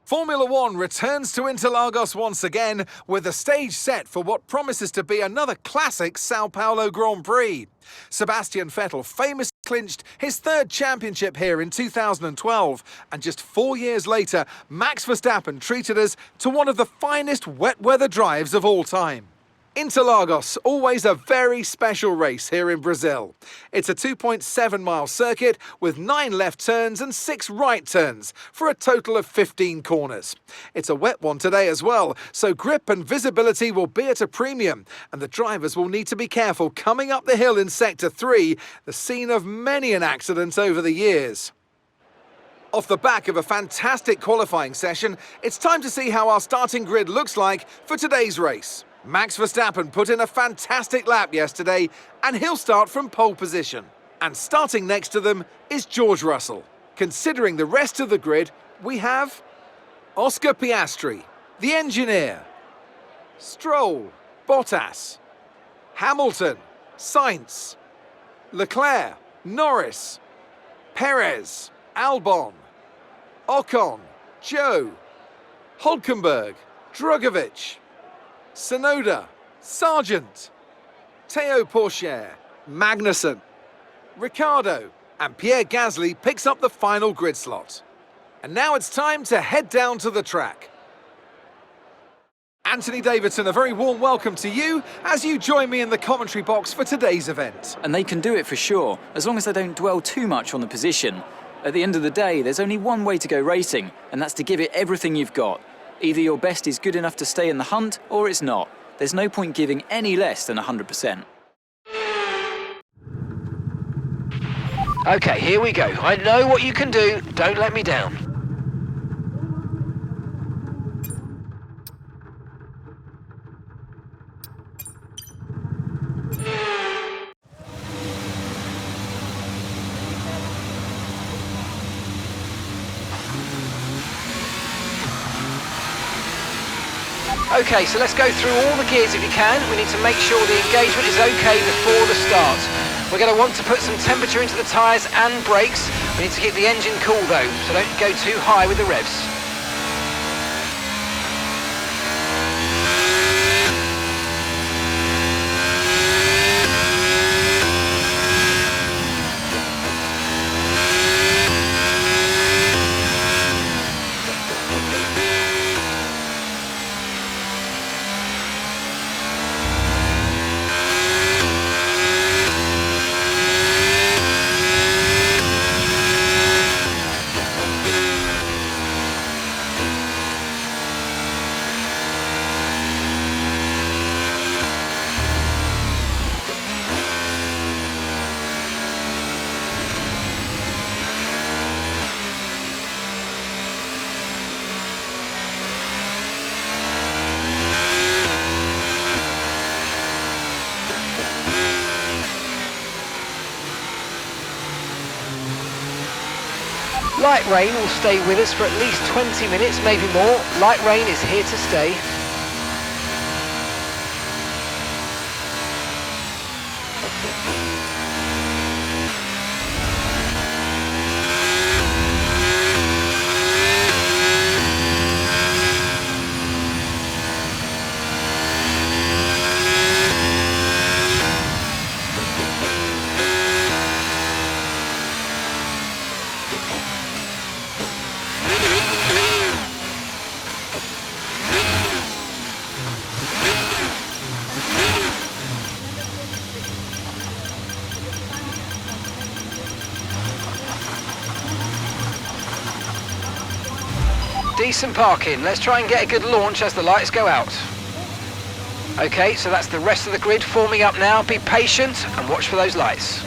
Formula One returns to Interlagos once again with the stage set for what promises to be another classic Sao Paulo Grand Prix. Sebastian Vettel famously clinched his third championship here in 2012, and just 4 years later, Max Verstappen treated us to one of the finest wet weather drives of all time. Interlagos, always a very special race here in Brazil. It's a 2.7-mile circuit with 9 left turns and 6 right turns for a total of 15 corners. It's a wet one today as well, so grip and visibility will be at a premium, and the drivers will need to be careful coming up the hill in Sector 3, the scene of many an accident over the years. Off the back of a fantastic qualifying session, it's time to see how our starting grid looks like for today's race. Max Verstappen put in a fantastic lap yesterday, and he'll start from pole position. And starting next to them is George Russell. Considering the rest of the grid, we have Oscar Piastri, the engineer, Stroll, Bottas, Hamilton, Sainz, Leclerc, Norris, Perez, Albon, Ocon, Zhou, Hülkenberg, Drugovich, Tsunoda, Sargent, Théo Pourchaire, Magnussen, Ricciardo, and Pierre Gasly picks up the final grid slot. And now it's time to head down to the track. Anthony Davidson, a very warm welcome to you as you join me in the commentary box for today's event. And they can do it for sure, as long as they don't dwell too much on the position. At the end of the day, there's only one way to go racing, and that's to give it everything you've got. Either your best is good enough to stay in the hunt, or it's not. There's no point giving any less than 100%. Okay, here we go. I know what you can do. Don't let me down. Okay, so let's go through all the gears if you can. We need to make sure the engagement is okay before the start. We're going to want to put some temperature into the tyres and brakes. We need to keep the engine cool though, so don't go too high with the revs. Light rain will stay with us for at least 20 minutes, maybe more. Light rain is here to stay. Decent parking. Let's try and get a good launch as the lights go out. Okay, so that's the rest of the grid forming up now. Be patient and watch for those lights.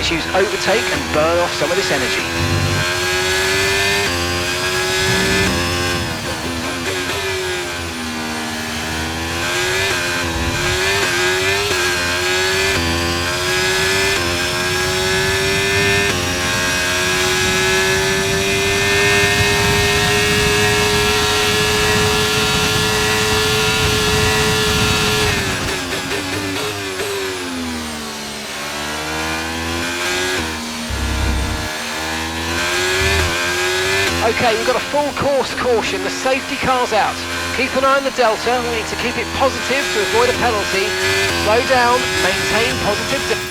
Let's use overtake and burn off some of this energy. Okay, we've got a full course caution, the safety car's out. Keep an eye on the delta, we need to keep it positive to avoid a penalty. Slow down, maintain positive.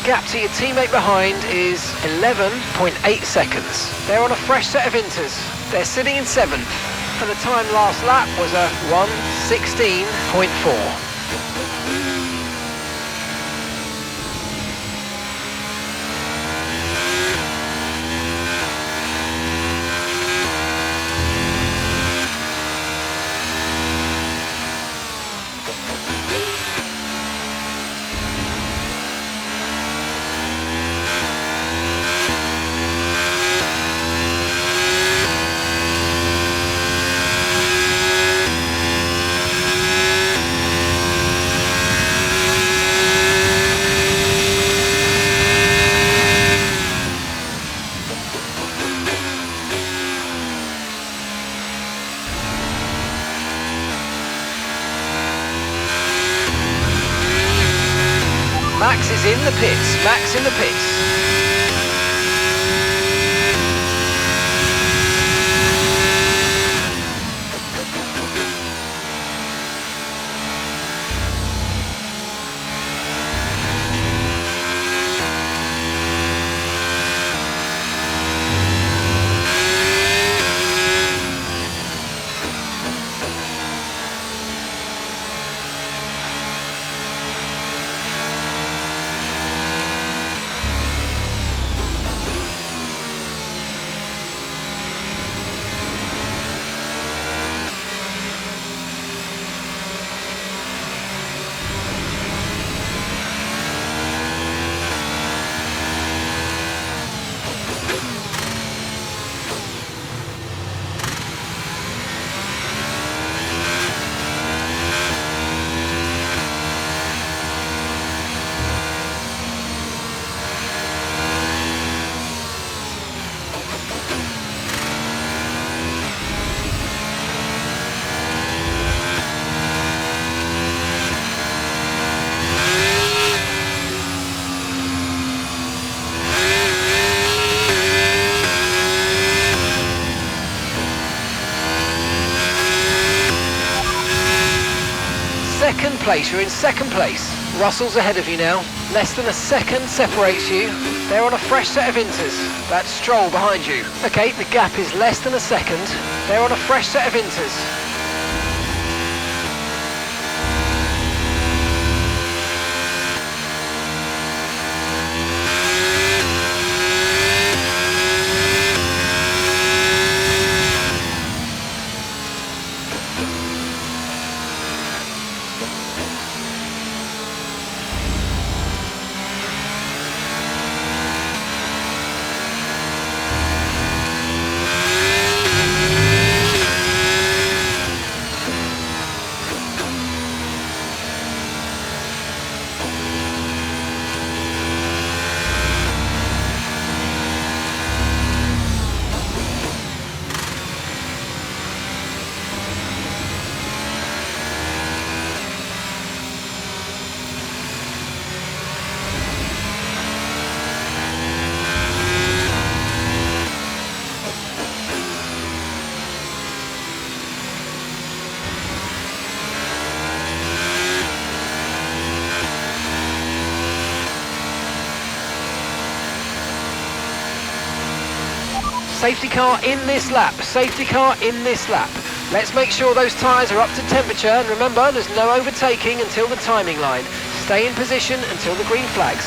Gap to your teammate behind is 11.8 seconds. They're on a fresh set of inters. They're sitting in 7th, and the time last lap was a 1:16.4. Max is in the pits, Max in the pits. Second place, you're in second place. Russell's ahead of you now. Less than a second separates you. They're on a fresh set of inters. That's Stroll behind you. Okay, the gap is less than a second. They're on a fresh set of inters. Safety car in this lap. Safety car in this lap. Let's make sure those tyres are up to temperature, and remember, there's no overtaking until the timing line. Stay in position until the green flags.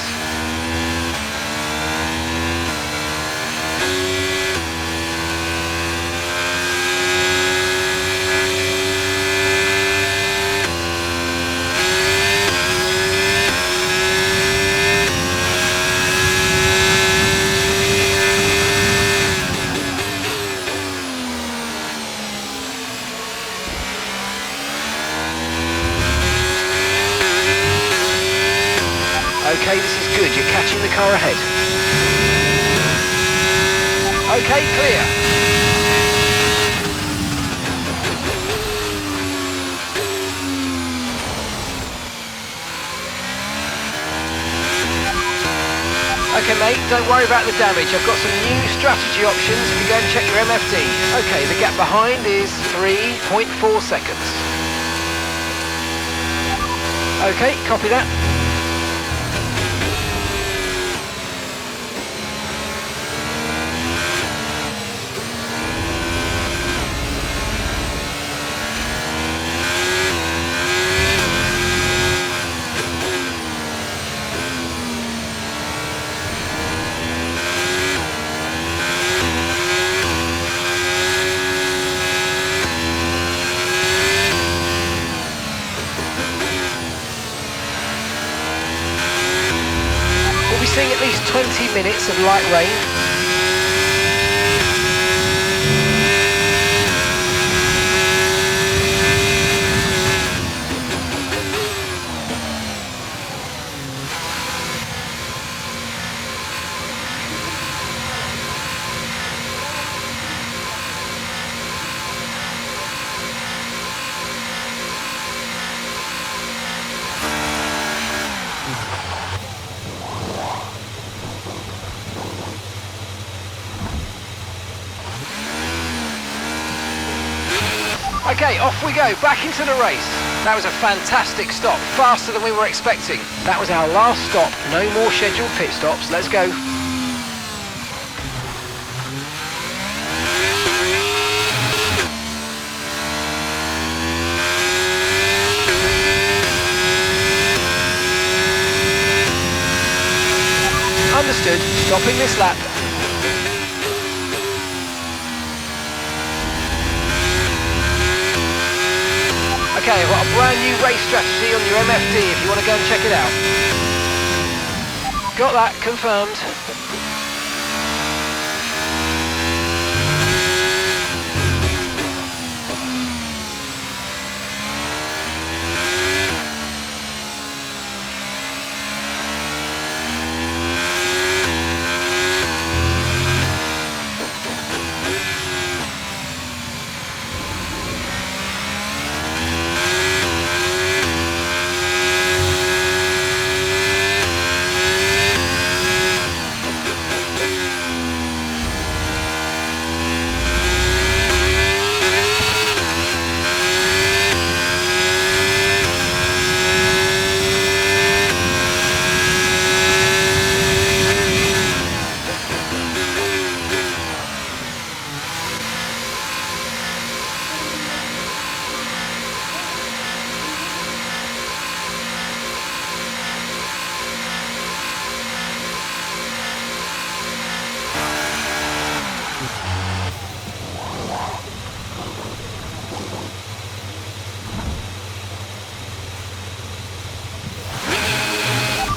Okay, this is good. You're catching the car ahead. Okay, clear. Okay, mate, don't worry about the damage. I've got some new strategy options if you go and check your MFD. Okay, the gap behind is 3.4 seconds. Okay, copy that. Seeing at least 20 minutes of light rain. Okay, off we go, back into the race. That was a fantastic stop, faster than we were expecting. That was our last stop, no more scheduled pit stops, let's go. Understood, stopping this lap. Okay, I've got a brand new race strategy on your MFD if you want to go and check it out. Got that, confirmed.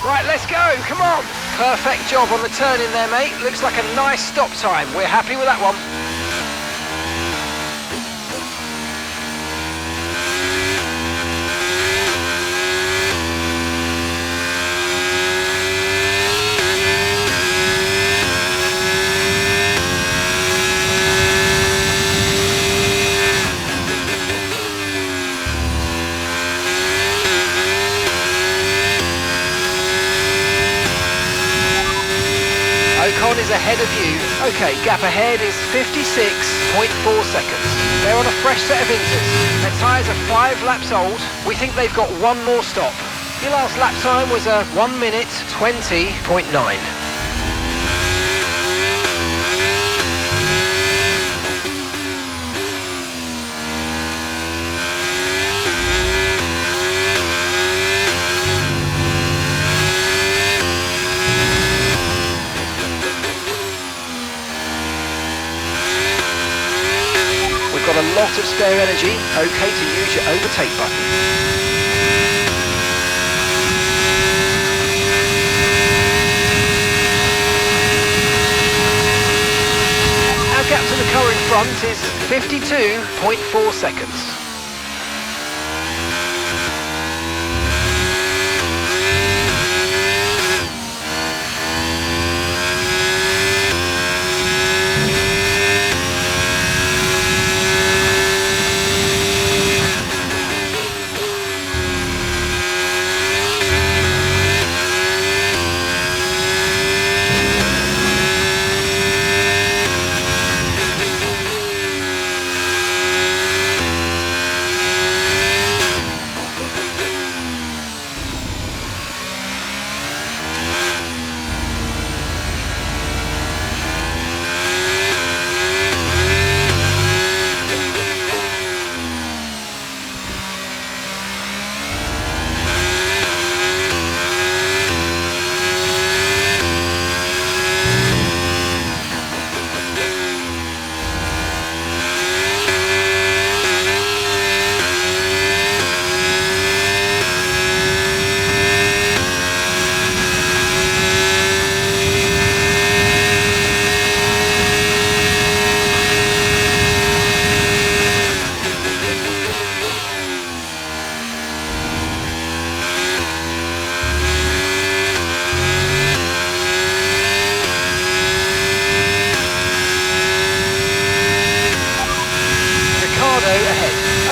Right, let's go, come on. Perfect job on the turn in there, mate. Looks like a nice stop time. We're happy with that one. Ocon is ahead of you. Okay, gap ahead is 56.4 seconds. They're on a fresh set of inters. Their tyres are 5 laps old. We think they've got one more stop. Your last lap time was a 1 minute 20.9. lot of spare energy, okay to use your overtake button. Our gap to the car in front is 52.4 seconds.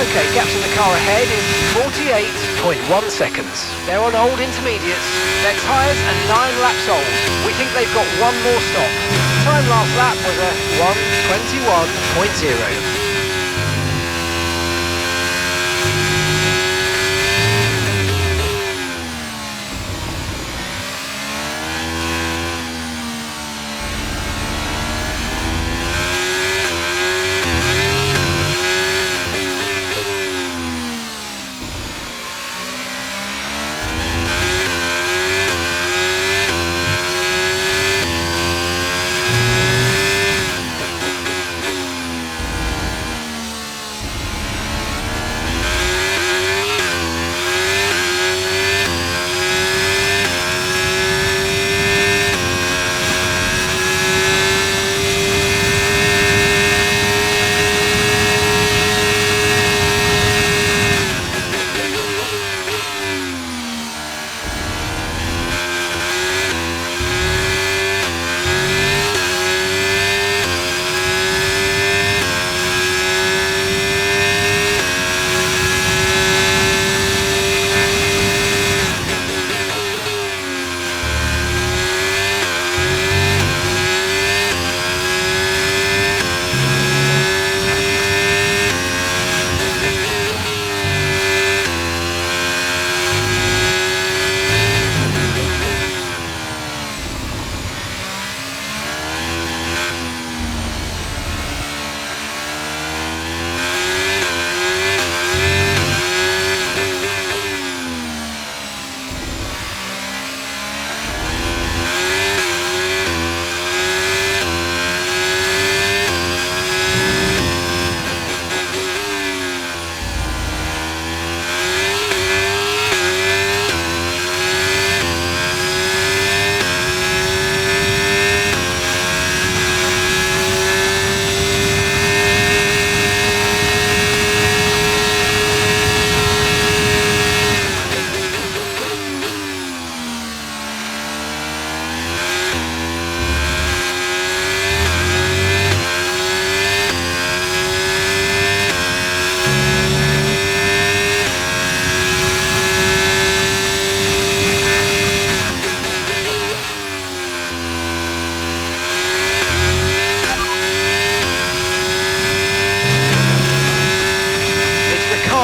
Okay, gap to the car ahead is 48.1 seconds. They're on old intermediates. Their tyres are 9 laps old. We think they've got one more stop. Time last lap was a 1:21.0.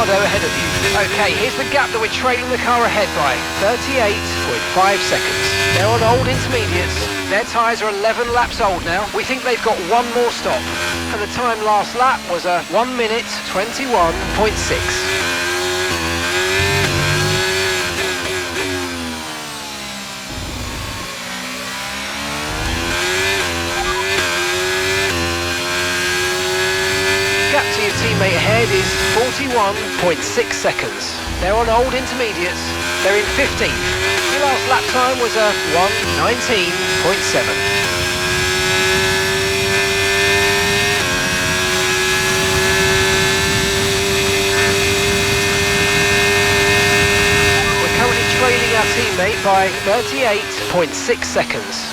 Ahead of you. Okay, here's the gap that we're trailing the car ahead by, 38.5 seconds. They're on old intermediates. Their tyres are 11 laps old now. We think they've got one more stop. And the time last lap was a 1:21.6. Gap to your teammate ahead 21.6 seconds. They're on old intermediates. They're in 15th. Your last lap time was a 1:19.7. Trailing our teammate by 38.6 seconds.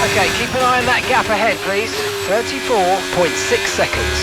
Okay, keep an eye on that gap ahead, please. 34.6 seconds.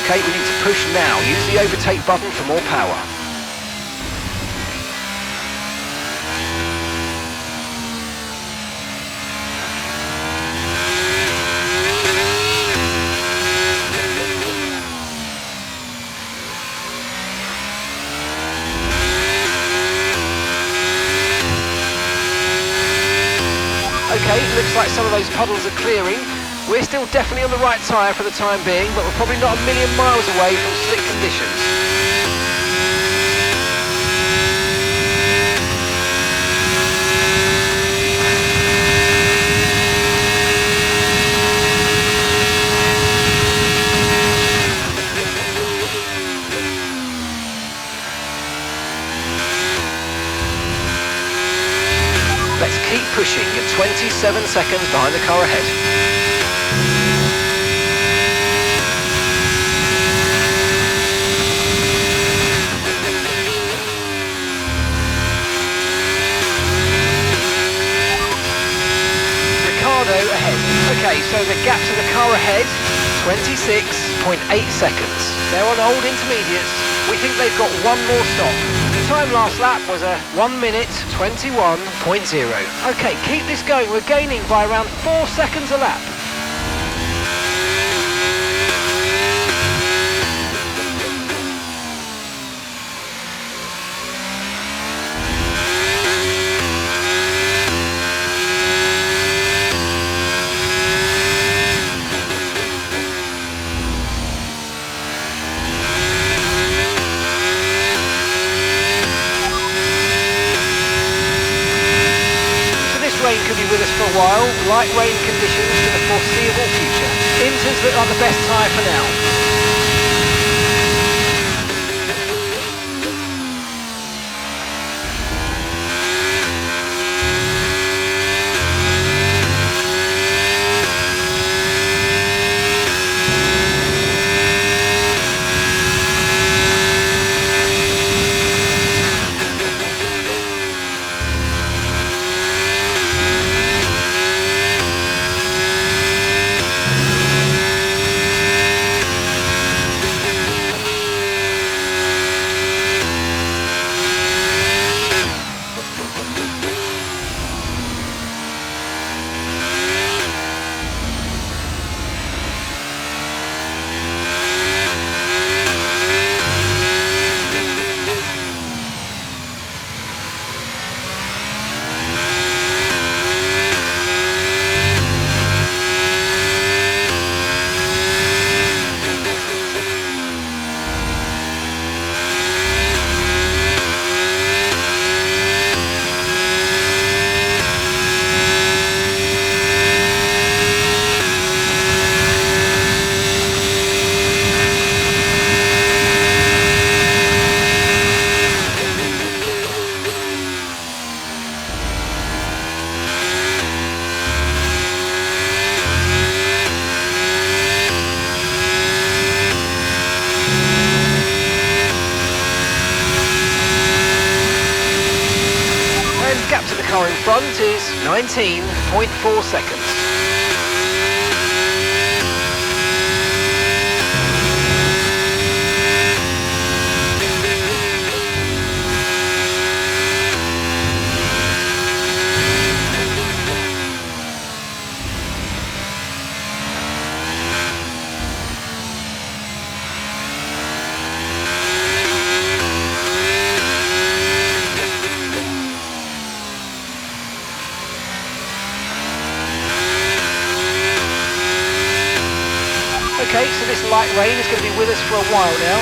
Okay, we need to push now. Use the overtake button for more power. Okay, looks like some of those puddles are clearing. We're still definitely on the right tyre for the time being, but we're probably not a million miles away from slick conditions. Let's keep pushing. You're 27 seconds behind the car ahead. Ahead. Okay, so the gap to the car ahead, 26.8 seconds. They're on old intermediates. We think they've got one more stop. The time last lap was a 1:21.0. Okay, keep this going. We're gaining by around 4 seconds a lap. Rain could be with us for a while, light rain conditions for the foreseeable future. Inters look like the best tyre for now. is 19.4 seconds. Okay, so this light rain is going to be with us for a while now.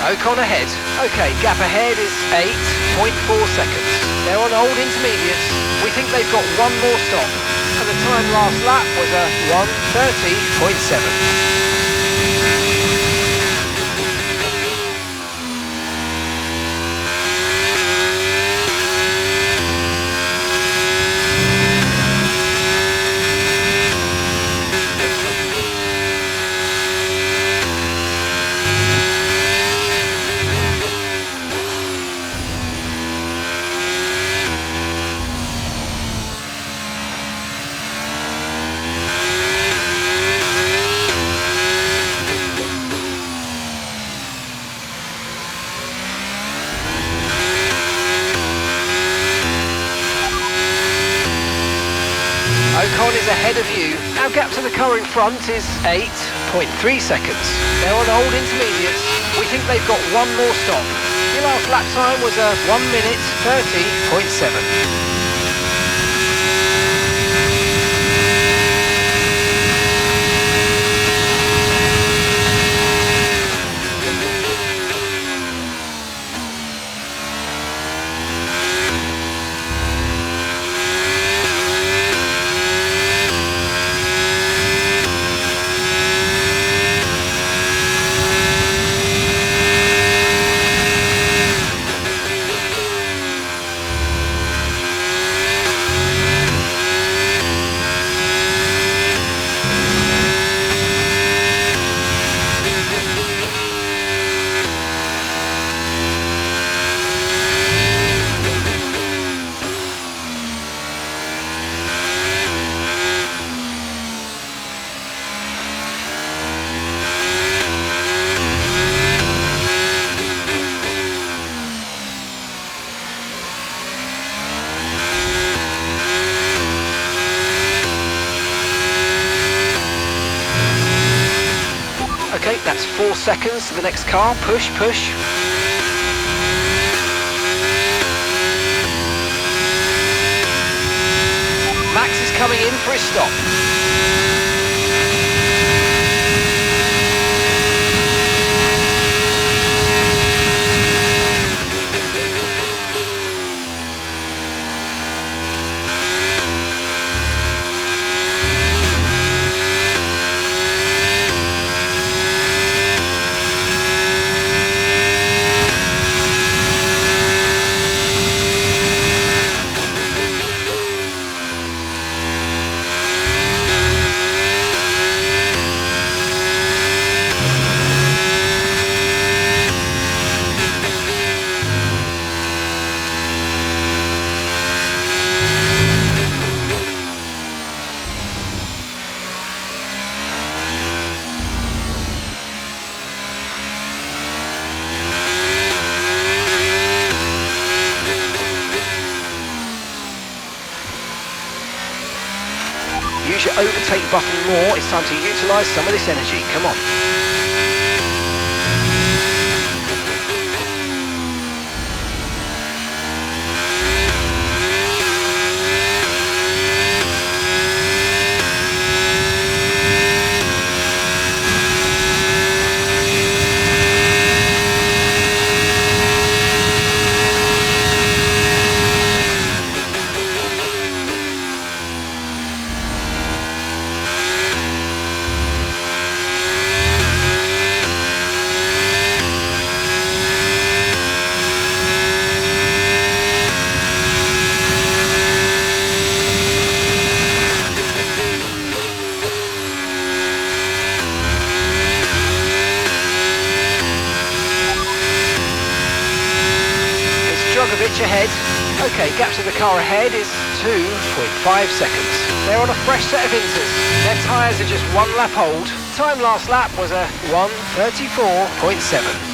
Ocon ahead. Okay, gap ahead is 8.4 seconds. They're on old intermediates. We think they've got one more stop. And the time last lap was a 1:30.7. Ocon is ahead of you. Our gap to the car in front is 8.3 seconds. They're on old intermediates. We think they've got one more stop. Your last lap time was a 1:30.7. Okay, that's 4 seconds to the next car. Push, push. Max is coming in for his stop. Use your overtake button more. It's time to utilise some of this energy. Come on. much ahead. Okay, gap to the car ahead is 2.5 seconds. They're on a fresh set of inters. Their tyres are just 1 lap old. Time last lap was a 1:34.7.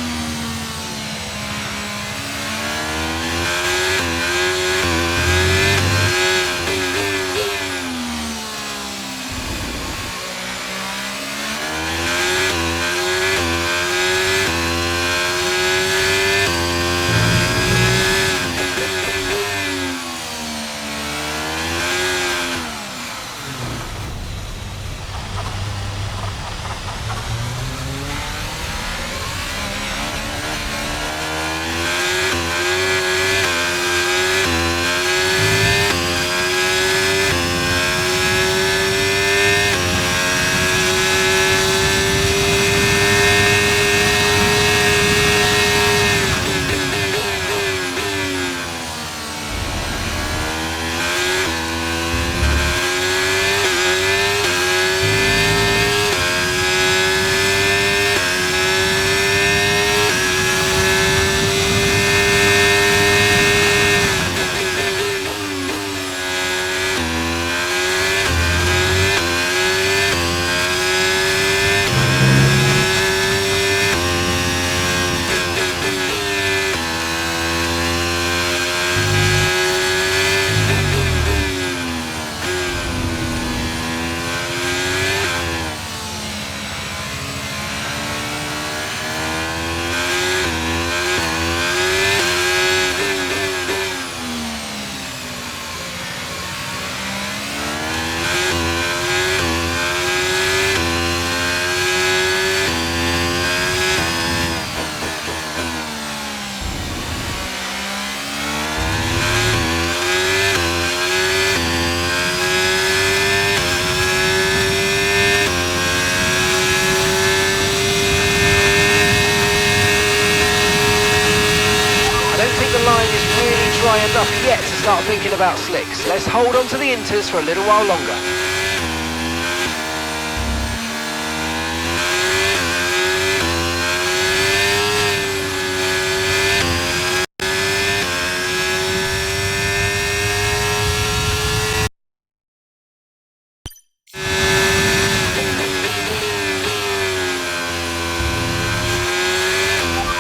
Enough yet to start thinking about slicks. Let's hold on to the inters for a little while longer.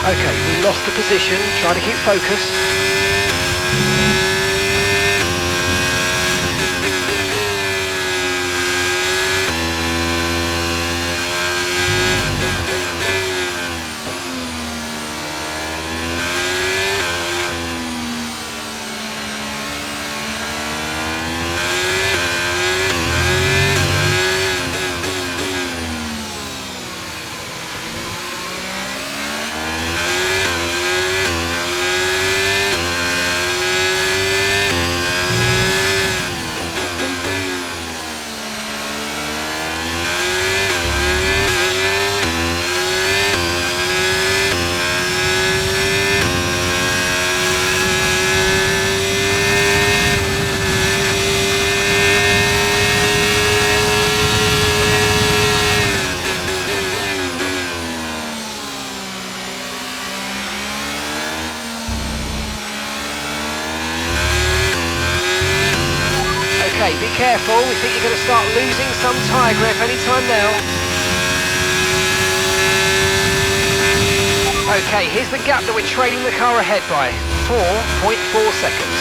Okay, we lost the position, trying to keep focus. Okay, be careful, we think you're going to start losing some tyre grip anytime now. Okay, here's the gap that we're trailing the car ahead by, 4.4 seconds.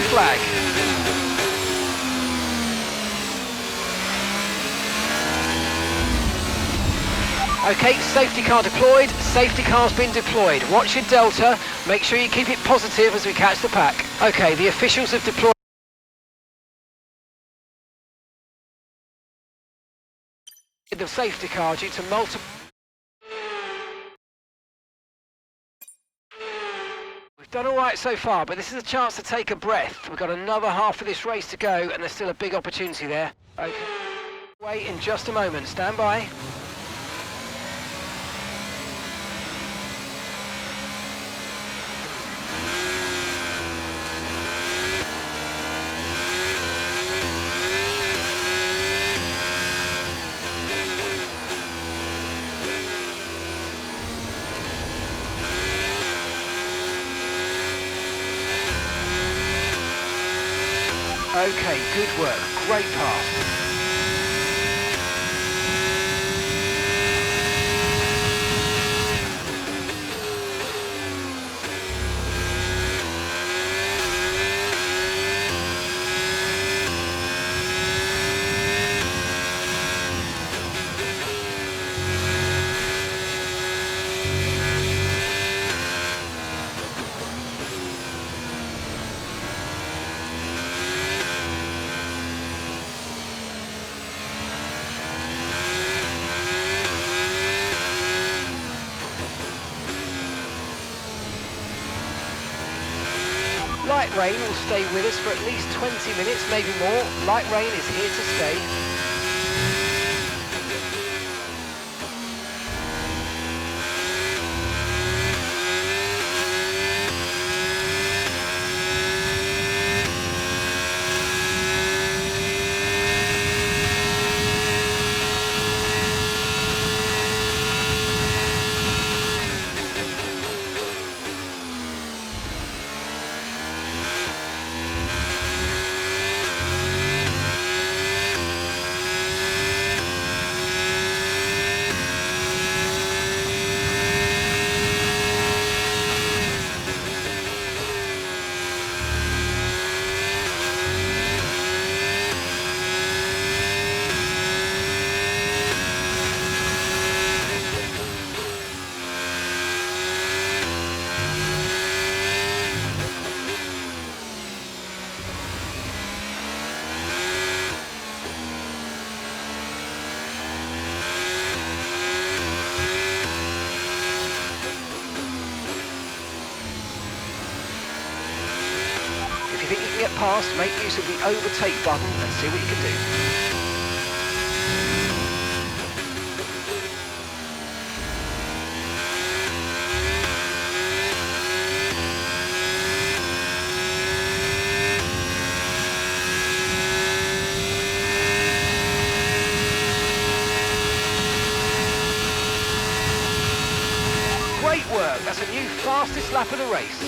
Flag. Okay, safety car deployed, safety car's been deployed. Watch your delta, make sure you keep it positive as we catch the pack. Okay, the officials have deployed the safety car due to multiple... We've done all right so far, but this is a chance to take a breath. We've got another half of this race to go, and there's still a big opportunity there. Okay. Wait in just a moment, stand by. Okay, good work, great pass. Light rain will stay with us for at least 20 minutes, maybe more. Light rain is here to stay. If you think you can get past, make use of the overtake button and see what you can do. Great work, that's a new fastest lap of the race.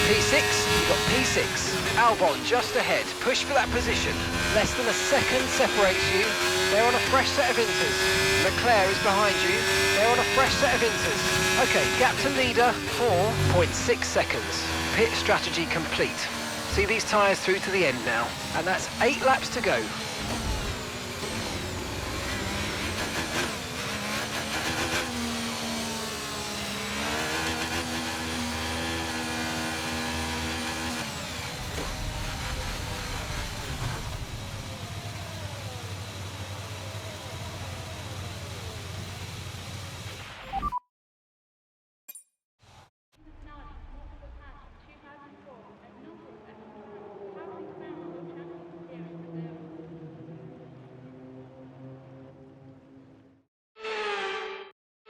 P6, you've got P6. Albon just ahead, push for that position. Less than a second separates you. They're on a fresh set of inters. Leclerc is behind you. They're on a fresh set of inters. Okay, gap to leader, 4.6 seconds. Pit strategy complete. See these tyres through to the end now. And that's 8 laps to go.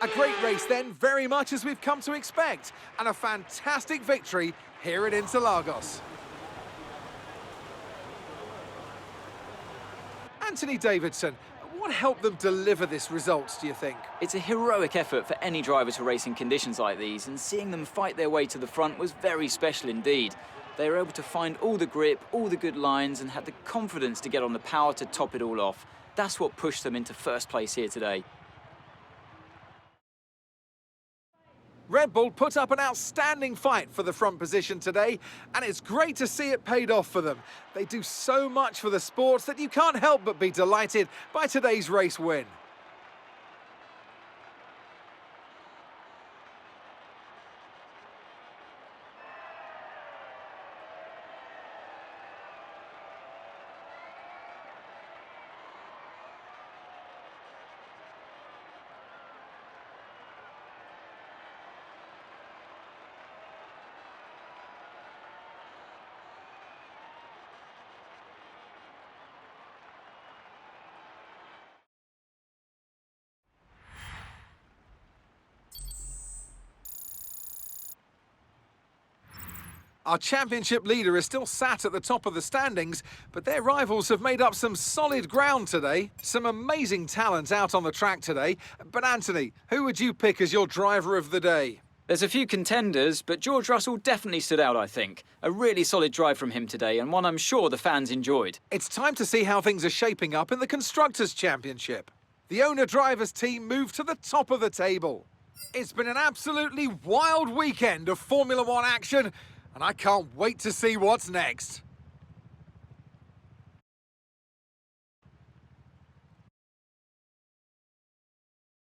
A great race then, very much as we've come to expect, and a fantastic victory here at Interlagos. Anthony Davidson, what helped them deliver this result, do you think? It's a heroic effort for any driver to race in conditions like these, and seeing them fight their way to the front was very special indeed. They were able to find all the grip, all the good lines, and had the confidence to get on the power to top it all off. That's what pushed them into first place here today. Red Bull put up an outstanding fight for the front position today, and it's great to see it paid off for them. They do so much for the sports that you can't help but be delighted by today's race win. Our championship leader is still sat at the top of the standings, but their rivals have made up some solid ground today. Some amazing talent out on the track today. But Anthony, who would you pick as your driver of the day? There's a few contenders, but George Russell definitely stood out, I think. A really solid drive from him today, and one I'm sure the fans enjoyed. It's time to see how things are shaping up in the Constructors' Championship. The owner-drivers team moved to the top of the table. It's been an absolutely wild weekend of Formula One action, and I can't wait to see what's next.